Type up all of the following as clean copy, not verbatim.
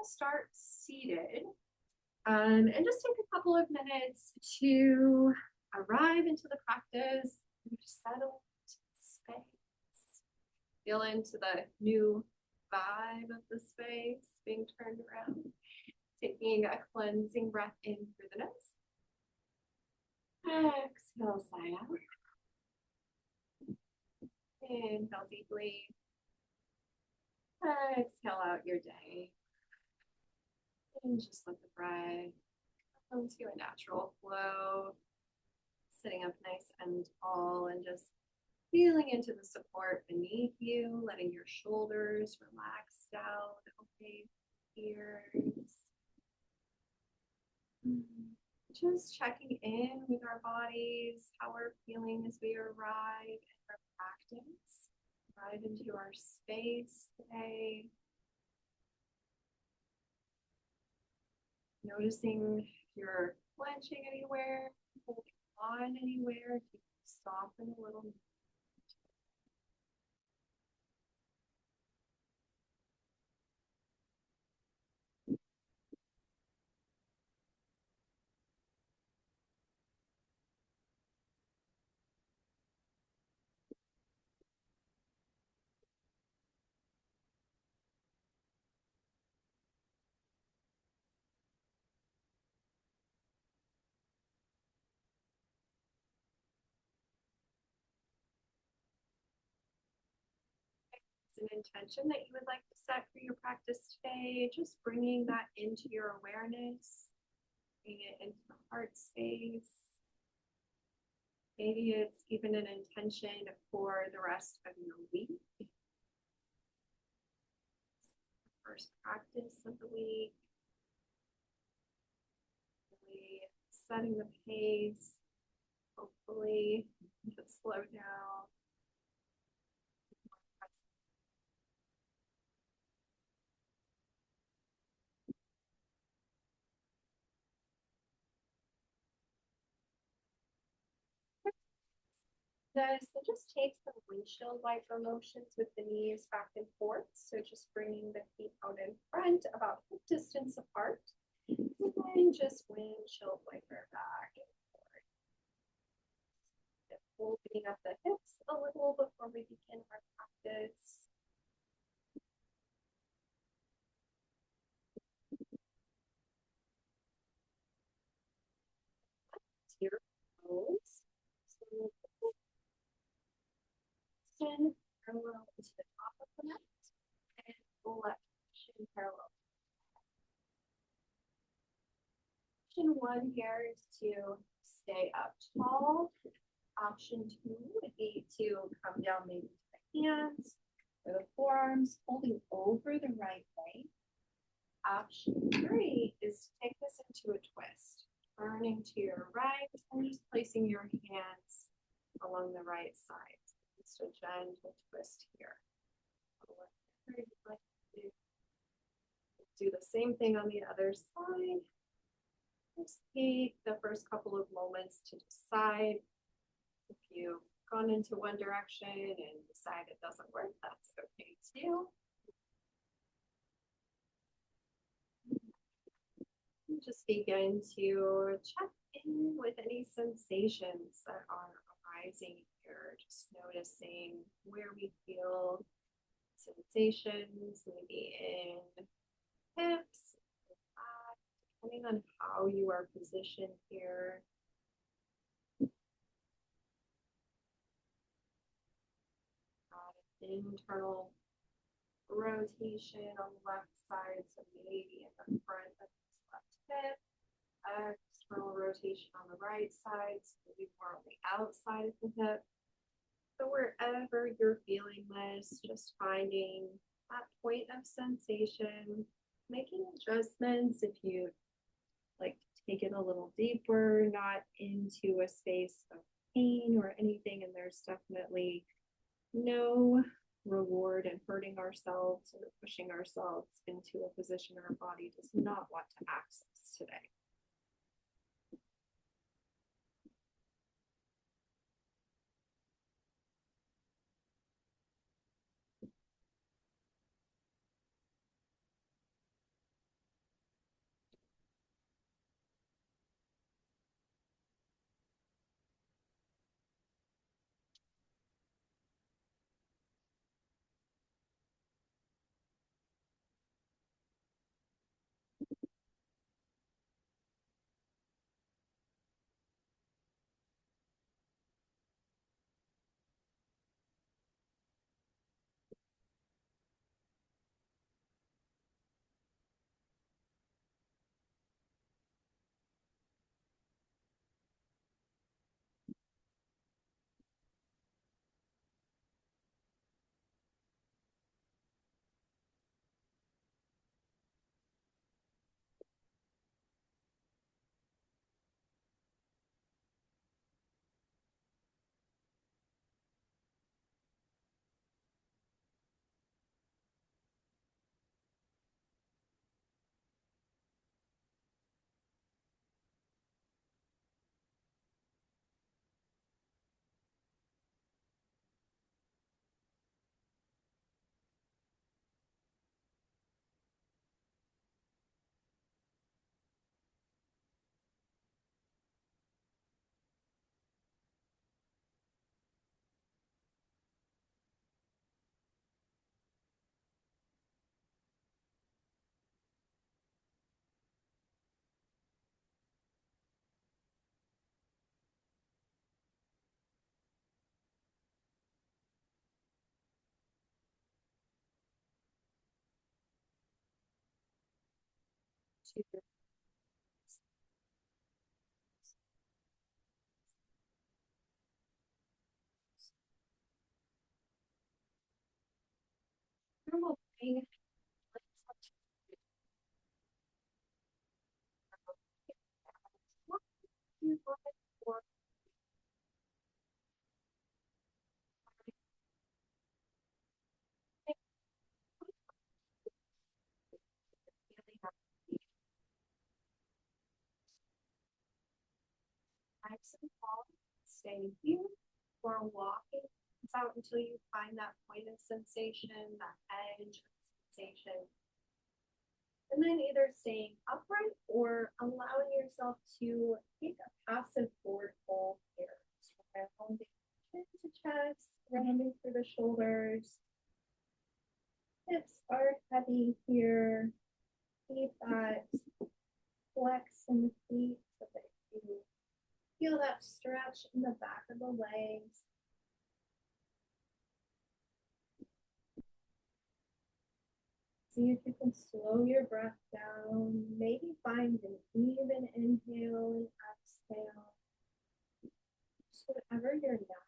Start seated and just take a couple of minutes to arrive into the practice and settle into the space. Feel into the new vibe of the space being turned around. Taking a cleansing breath in through the nose. Exhale, sigh out. Inhale deeply. Exhale out your day. And just let the breath come to a natural flow. Sitting up nice and tall and just feeling into the support beneath you, letting your shoulders relax down, okay, ears. Just checking in with our bodies, how we're feeling as we arrive in our practice, arrive into our space today. Noticing if you're clenching anywhere, holding on anywhere, if you can soften a little. An intention that you would like to set for your practice today, just bringing that into your awareness, bringing it into the heart space. Maybe it's even an intention for the rest of your week. First practice of the week. Really setting the pace, hopefully to slow down. So just take some windshield wiper motions with the knees back and forth. So just bringing the feet out in front, about hip distance apart. And then just windshield wiper back and forth. Opening up the hips a little before we begin our practice. Your toes. So shin parallel to the top of the mat, and left shin parallel. Option one here is to stay up tall. Option two would be to come down maybe to the hands or the forearms, holding over the right leg. Option three is to take this into a twist, turning to your right and just placing your hands along the right side. Just a gentle twist here. Do the same thing on the other side. Just take the first couple of moments to decide. If you've gone into one direction and decide it doesn't work, that's okay too. Just begin to check in with any sensations that are arising here. Just noticing where we feel sensations, maybe in hips, depending on how you are positioned here. Internal rotation on the left side, so maybe in the front of this left hip. External rotation on the right side, so maybe more on the outside of the hip. So wherever you're feeling this, just finding that point of sensation, making adjustments if you like to take it a little deeper, not into a space of pain or anything, and there's definitely no reward in hurting ourselves or pushing ourselves into a position our body does not want to access today. to your normal brain. What you want for feeling up nice and calm. Stay here or walking. It's out until you find that point of sensation, that edge of sensation. And then either staying upright or allowing yourself to take a passive forward fold here. So rounding chin to chest, rounding through the shoulders. Hips are heavy here. Keep that flex in the feet so that you feel that stretch in the back of the legs. See if you can slow your breath down. Maybe find an even inhale and exhale. Just whatever your natural.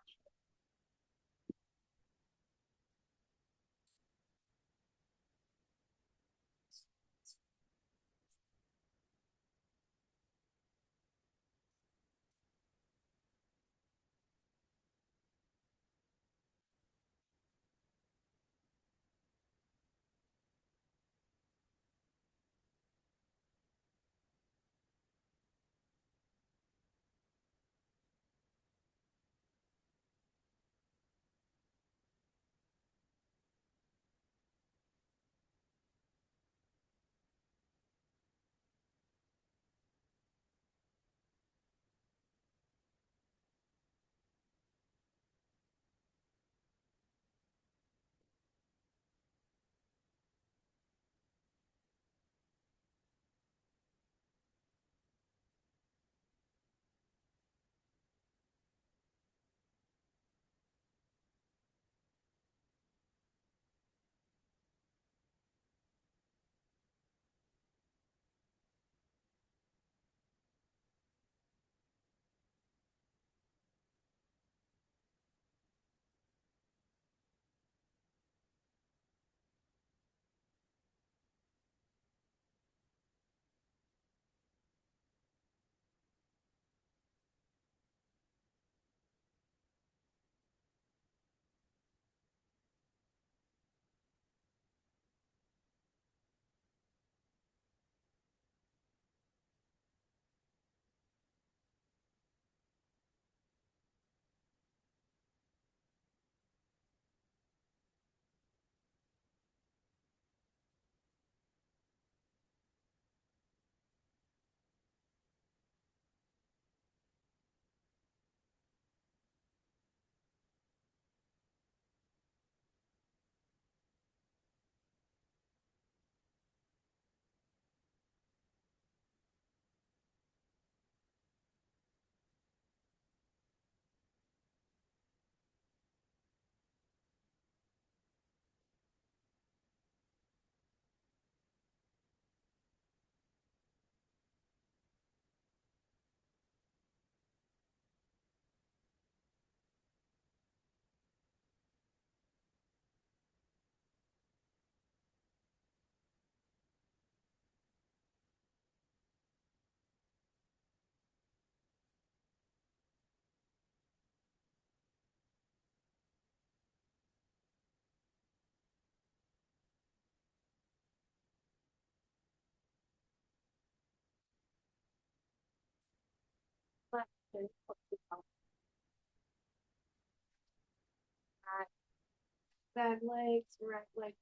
Bad legs, right leg.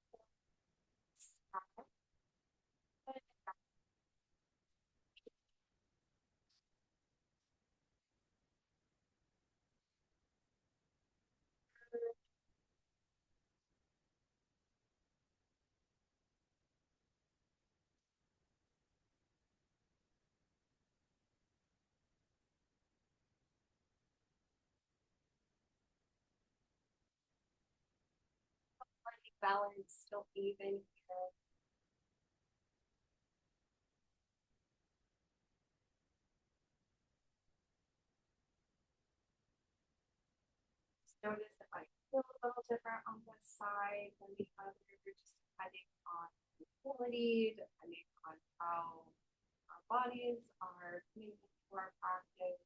Balance, still even here. Notice it might feel a little different on this side than the other, just depending on the quality, depending on how our bodies are coming into our practice.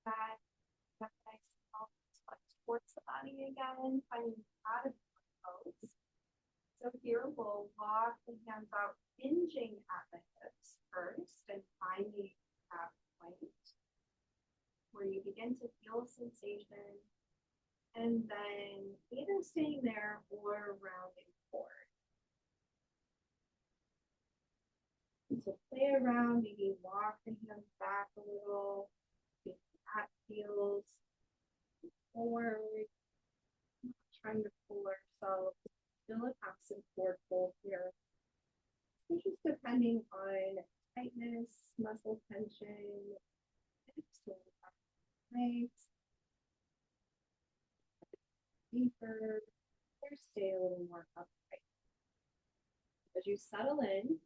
That nice help towards the body again, finding out of the pose. So here we'll walk the hands out, hinging at the hips first and finding that point where you begin to feel sensation and then either staying there or rounding forward. So play around, maybe walk the hands back a little, see if that feels forward, trying to pull ourselves, feel a passive forward fold here. So just depending on tightness, muscle tension, legs, deeper, or stay a little more upright. As you settle in,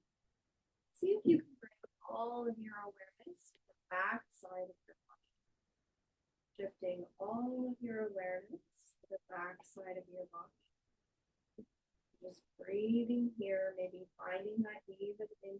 see if you can bring all of your awareness to the back side of your body. Shifting all of your awareness to the back side of your body. Just breathing here, maybe finding that even in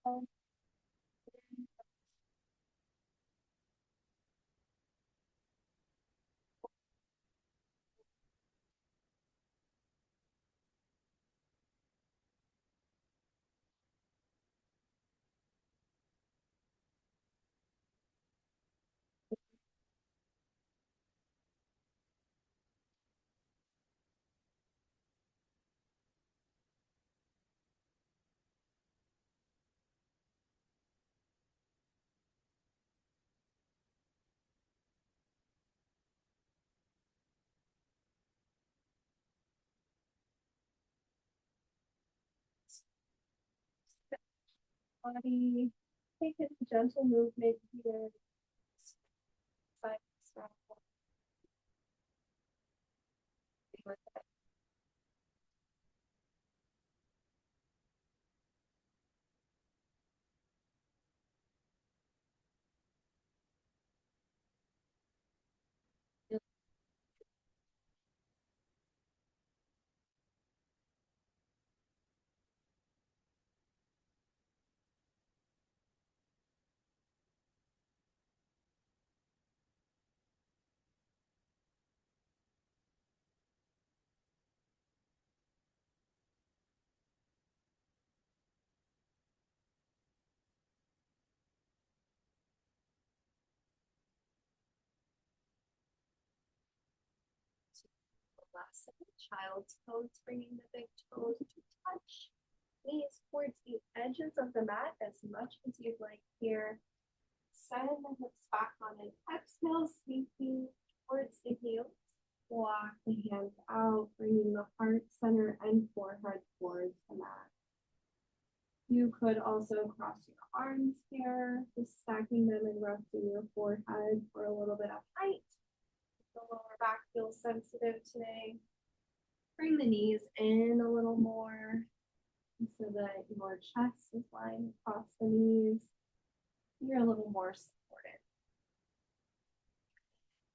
Um, body, take a gentle movement here, side to side, with it. Last child's pose, bringing the big toes to touch, knees towards the edges of the mat as much as you'd like here. Send the hips back on an exhale, sneaking towards the heels. Walk the hands out, bringing the heart center and forehead towards the mat. You could also cross your arms here, just stacking them and resting your forehead for a little bit of height. The lower back feels sensitive today. Bring the knees in a little more so that your chest is lying across the knees. You're a little more supported.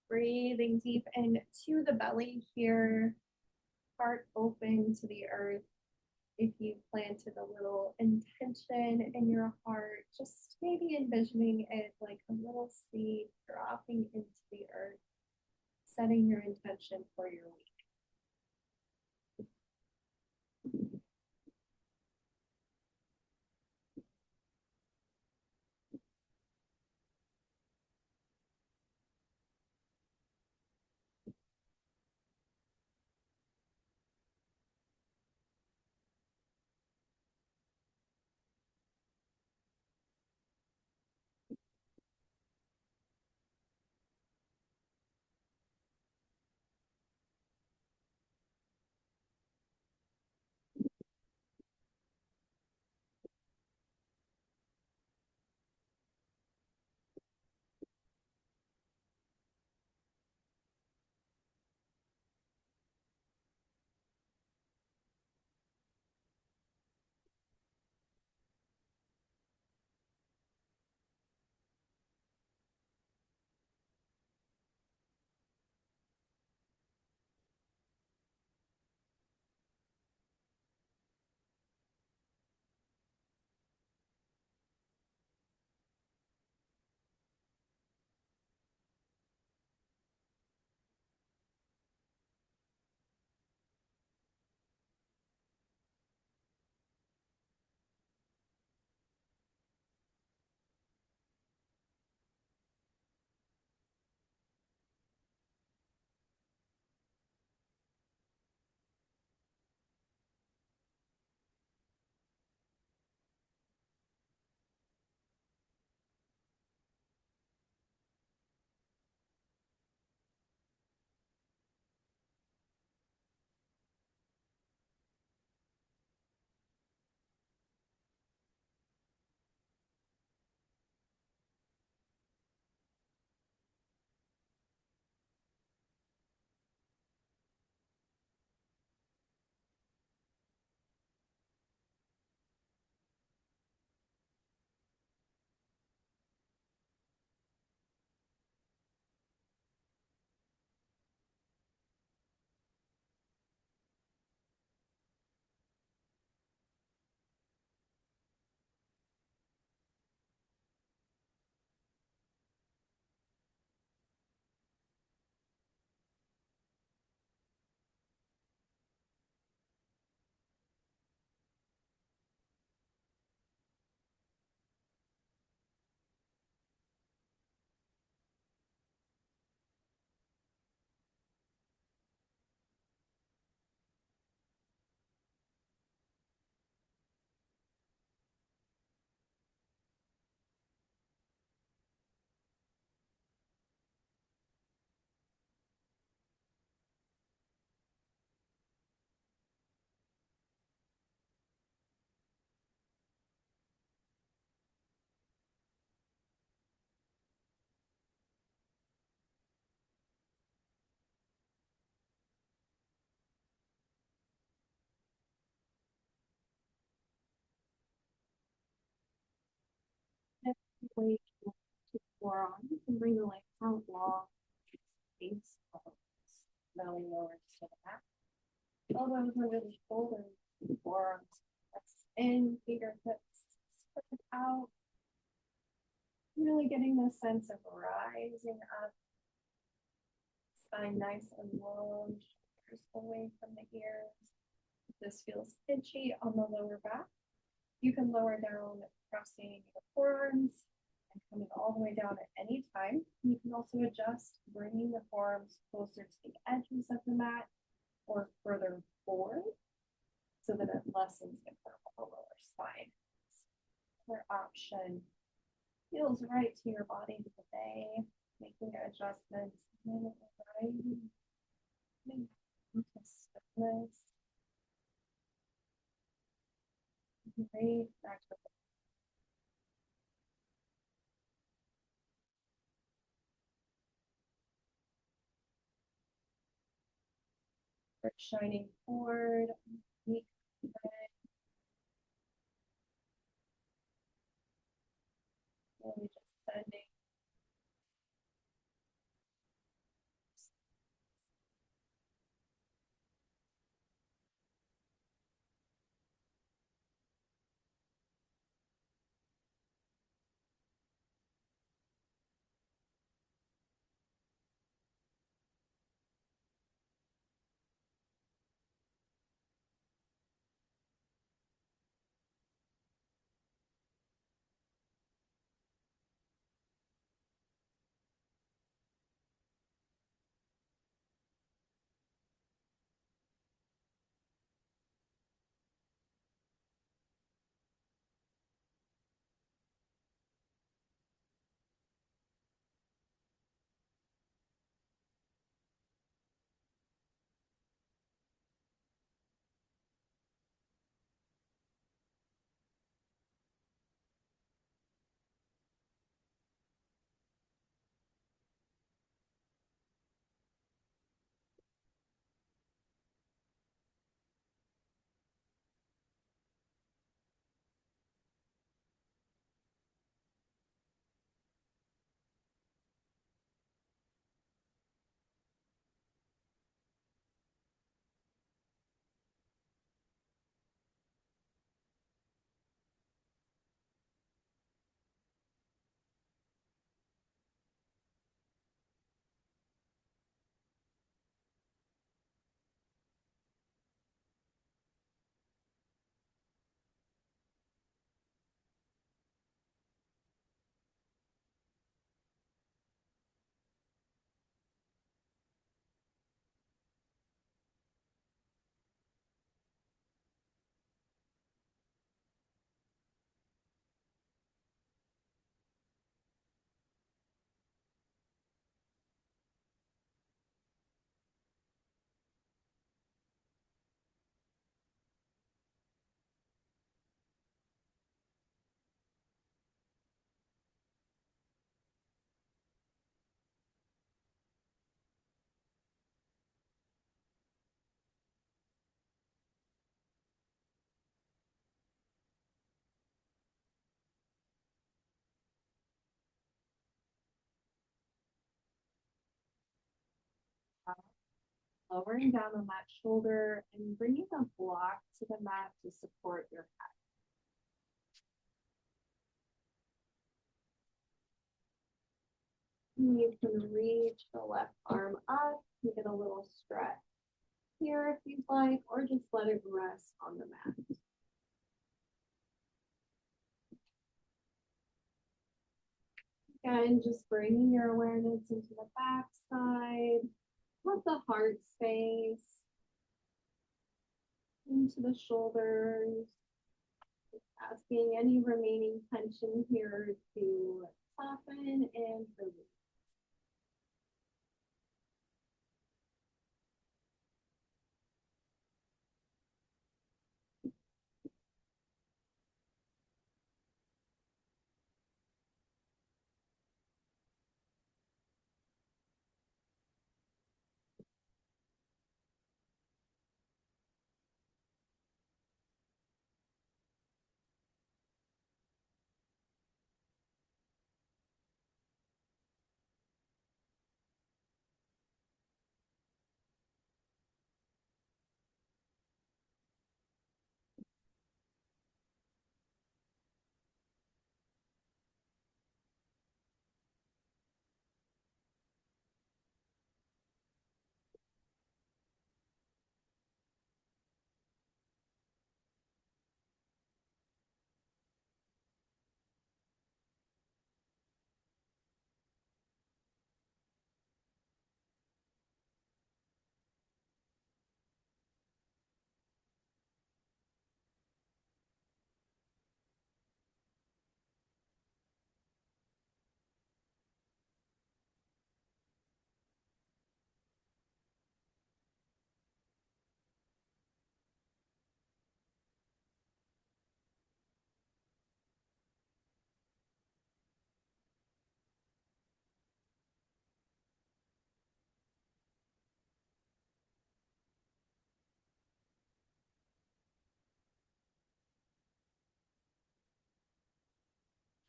Breathing deep into the belly here. Heart open to the earth. If you planted a little intention in your heart, just maybe envisioning it like a little seed dropping into the earth, setting your intention for your week. halfway to the forearms and bring the legs out long. Face belly lower to the back. Elbows under the shoulders, forearms press in, fingertips spread out. Really getting the sense of rising up. Spine nice and long, shoulders away from the ears. If this feels itchy on the lower back, you can lower down, pressing your forearms and coming all the way down at any time. You can also adjust, bringing the forearms closer to the edges of the mat or further forward so that it lessens the curve of the lower spine. Another option feels right to your body today, making adjustments into stiffness. Breathe back to the shining forward, deep breath. Really just sending lowering down on that shoulder and bringing a block to the mat to support your head. You can reach the left arm up, give it a little stretch here if you'd like, or just let it rest on the mat. Again, just bringing your awareness into the back side, let the heart space, into the shoulders, asking any remaining tension here to soften and release.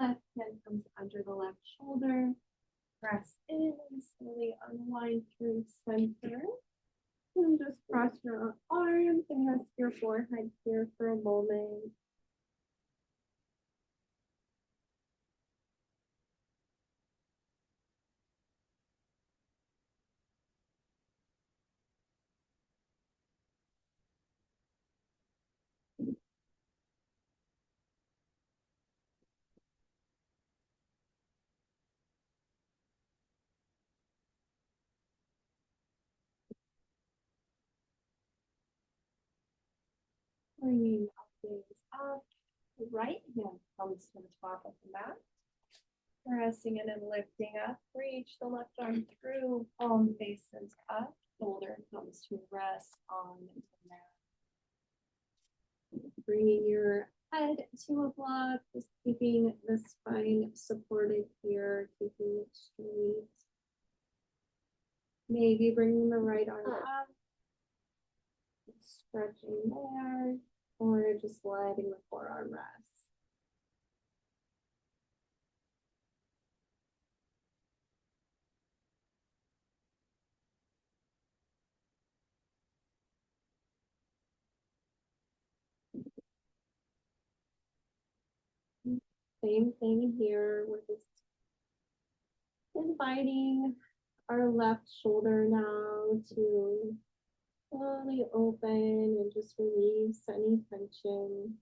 Left hand comes under the left shoulder. Press in and slowly unwind through center. And just cross your arms and rest your forehead here for a moment. Bringing our gaze up. The right hand comes to the top of the mat. Pressing in and lifting up. Reach the left arm through. Palm faces up. Shoulder comes to rest on the mat. Bringing your head to a block. Just keeping the spine supported here. Keeping it straight. Maybe bringing the right arm up. Stretching there. Or just letting the forearm rest. Same thing here. We're just inviting our left shoulder now to slowly open and just release any tension.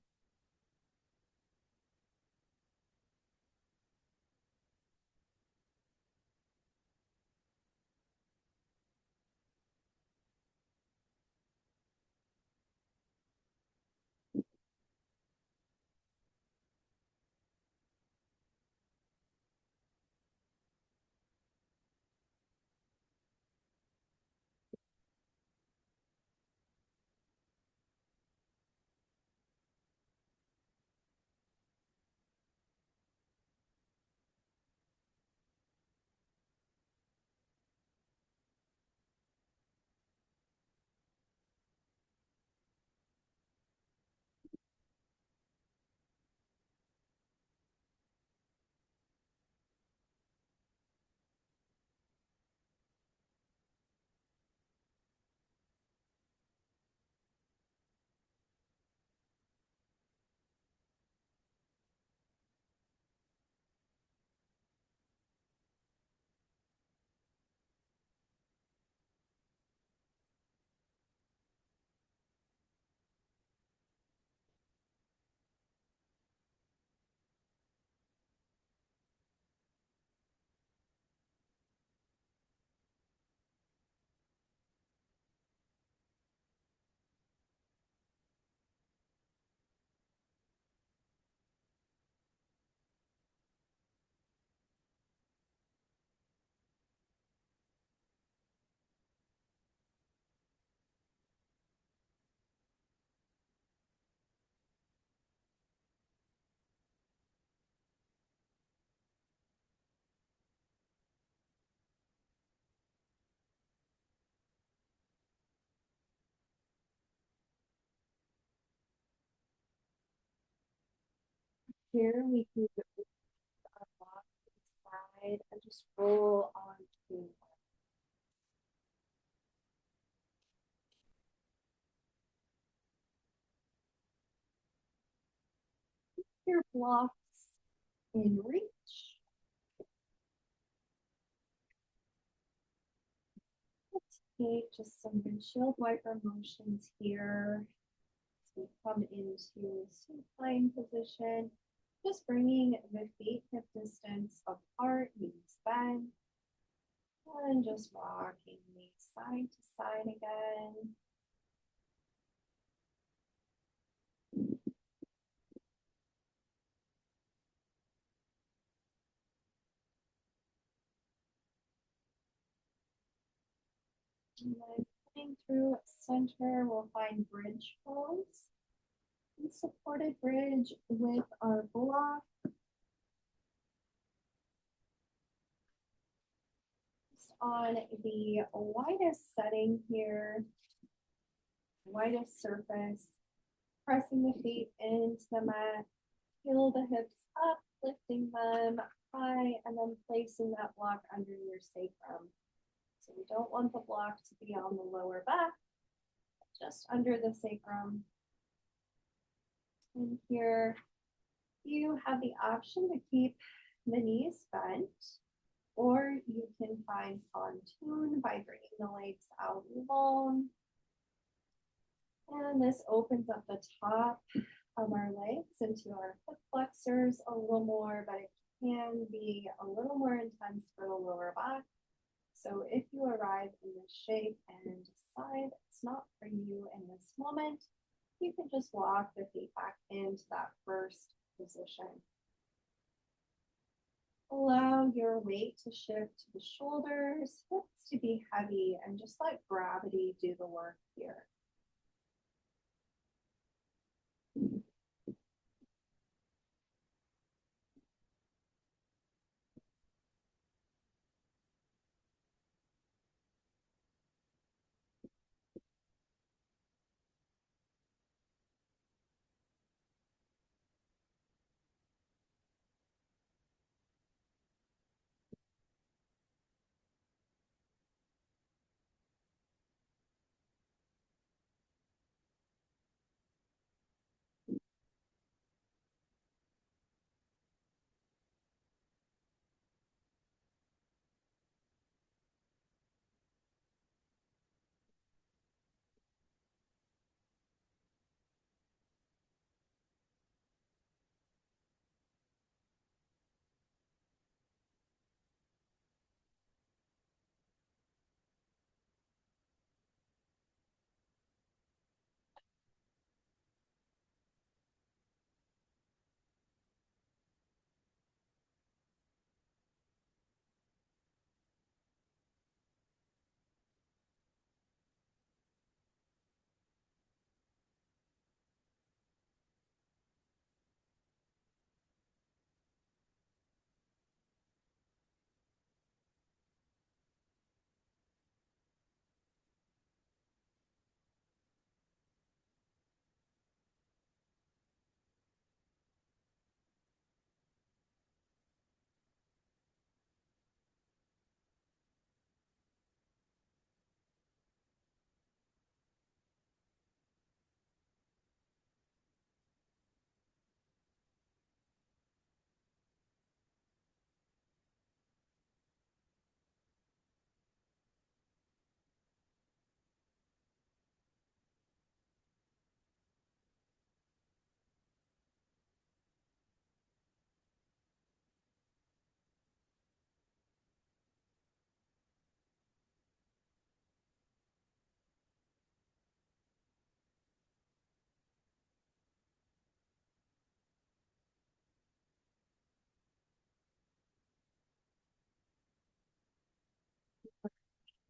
Here we can lift our block to the side and just roll onto your blocks in reach. Let's take just some windshield wiper motions here. So we come into supine position, just bringing the feet hip distance apart, knees bent, and just rocking knees side to side again. And then coming through center, we'll find bridge pose. And supported bridge with our block. Just on the widest setting here, widest surface, pressing the feet into the mat, Peel the hips up, lifting them high, and then placing that block under your sacrum. So we don't want the block to be on the lower back, just under the sacrum. And here you have the option to keep the knees bent, or you can find pontoon by bringing the legs out long. And this opens up the top of our legs into our hip flexors a little more, but it can be a little more intense for the lower back. So if you arrive in this shape and decide it's not for you in this moment, you can just walk the feet back into that first position. Allow your weight to shift to the shoulders, hips to be heavy, and just let gravity do the work here.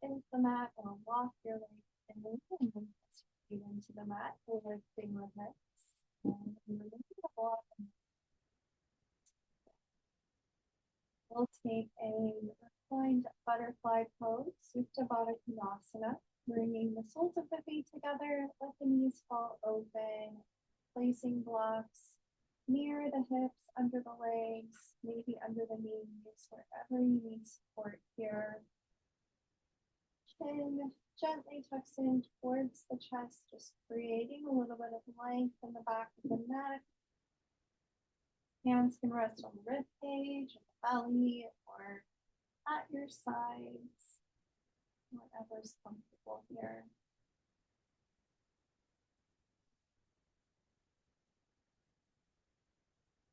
Into the mat or walk your legs in and then feet into the mat, lifting the hips. And remember to walk. We'll take a reclined butterfly pose, Supta Baddha Konasana, bringing the soles of the feet together, let the knees fall open, placing blocks near the hips, under the legs, maybe under the knees, wherever you need support here. Chin gently tucks in towards the chest, just creating a little bit of length in the back of the neck. Hands can rest on the rib cage, the belly, or at your sides, whatever's comfortable here.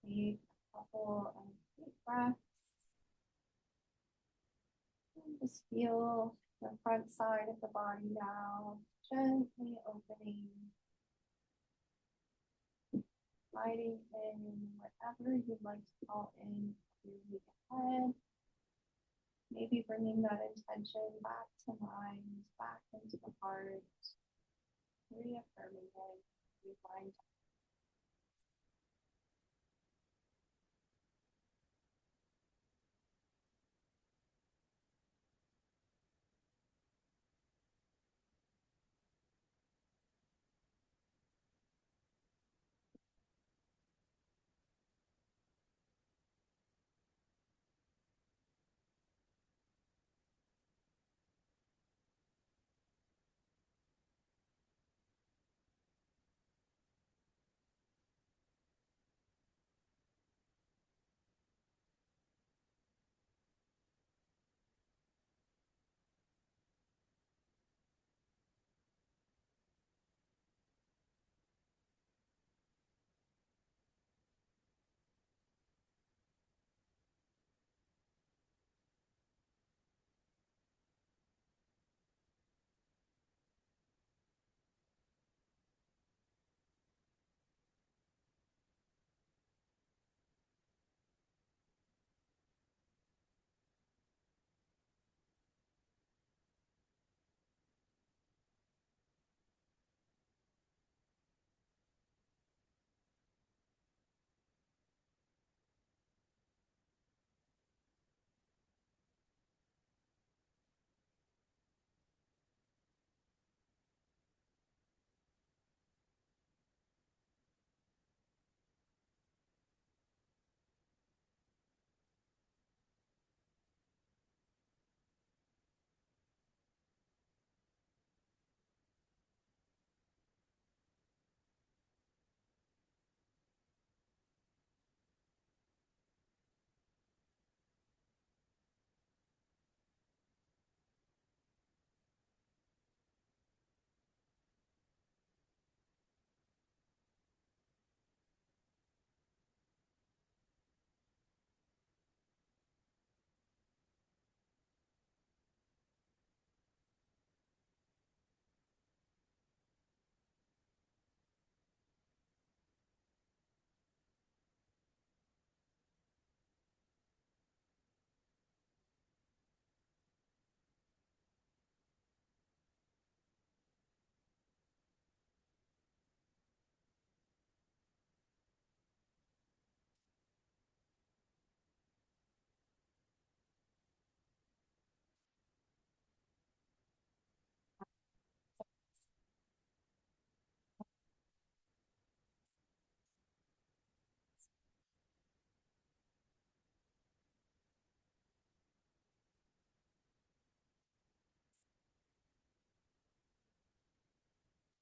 Take a couple of deep breaths. And just feel the front side of the body now, gently opening, sliding in whatever you'd like to call in your week ahead. Maybe bringing that intention back to mind, back into the heart, reaffirming it, rewind.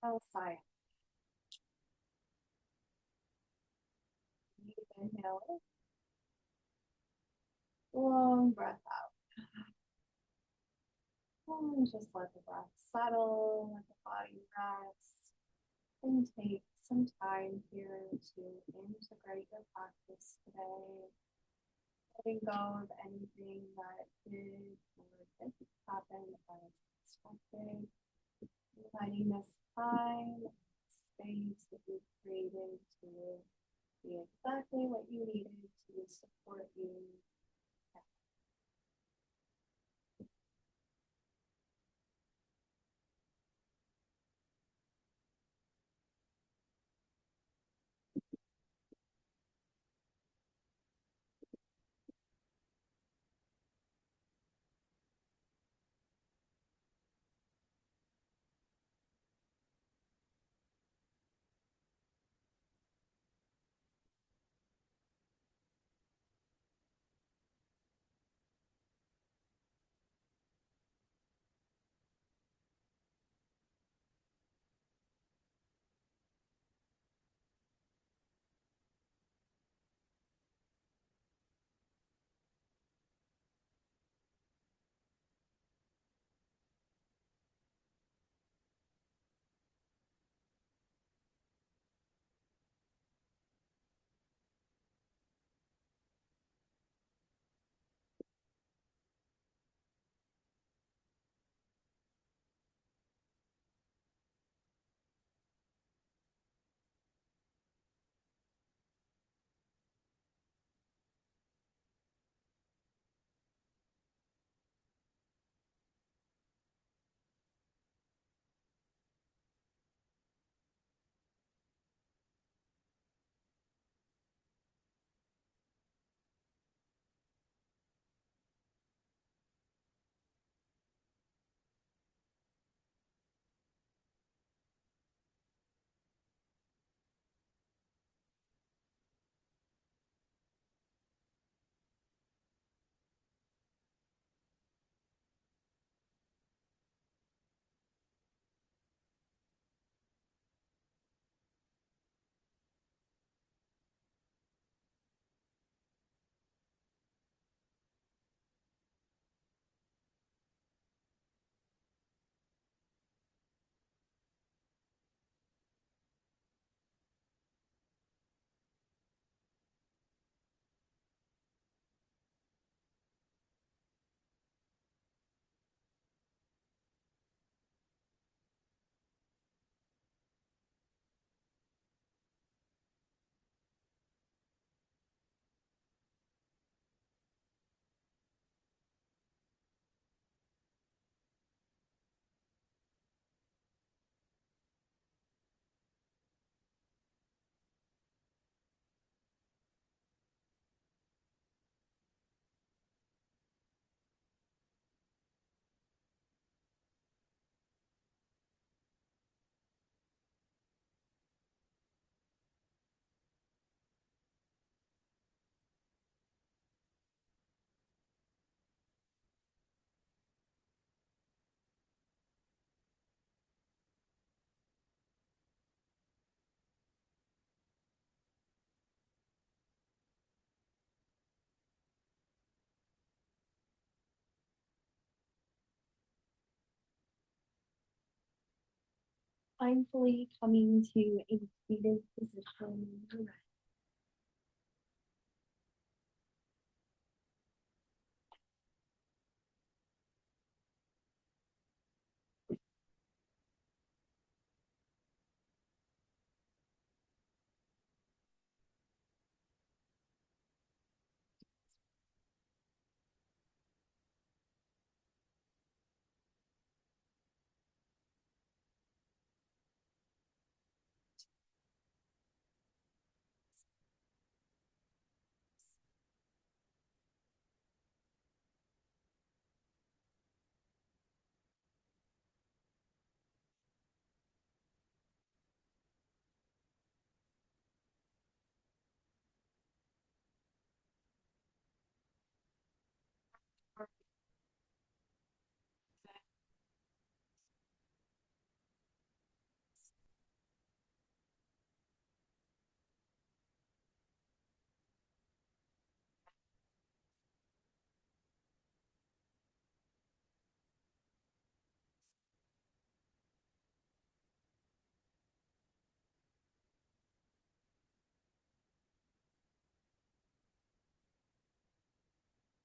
Outside. Inhale. Long breath out. And just let the breath settle, let the body rest, and take some time here to integrate your practice today. Letting go of anything that did or didn't happen as expected. Letting this time, space that you created to be exactly what you needed to support you. Mindfully coming to a seated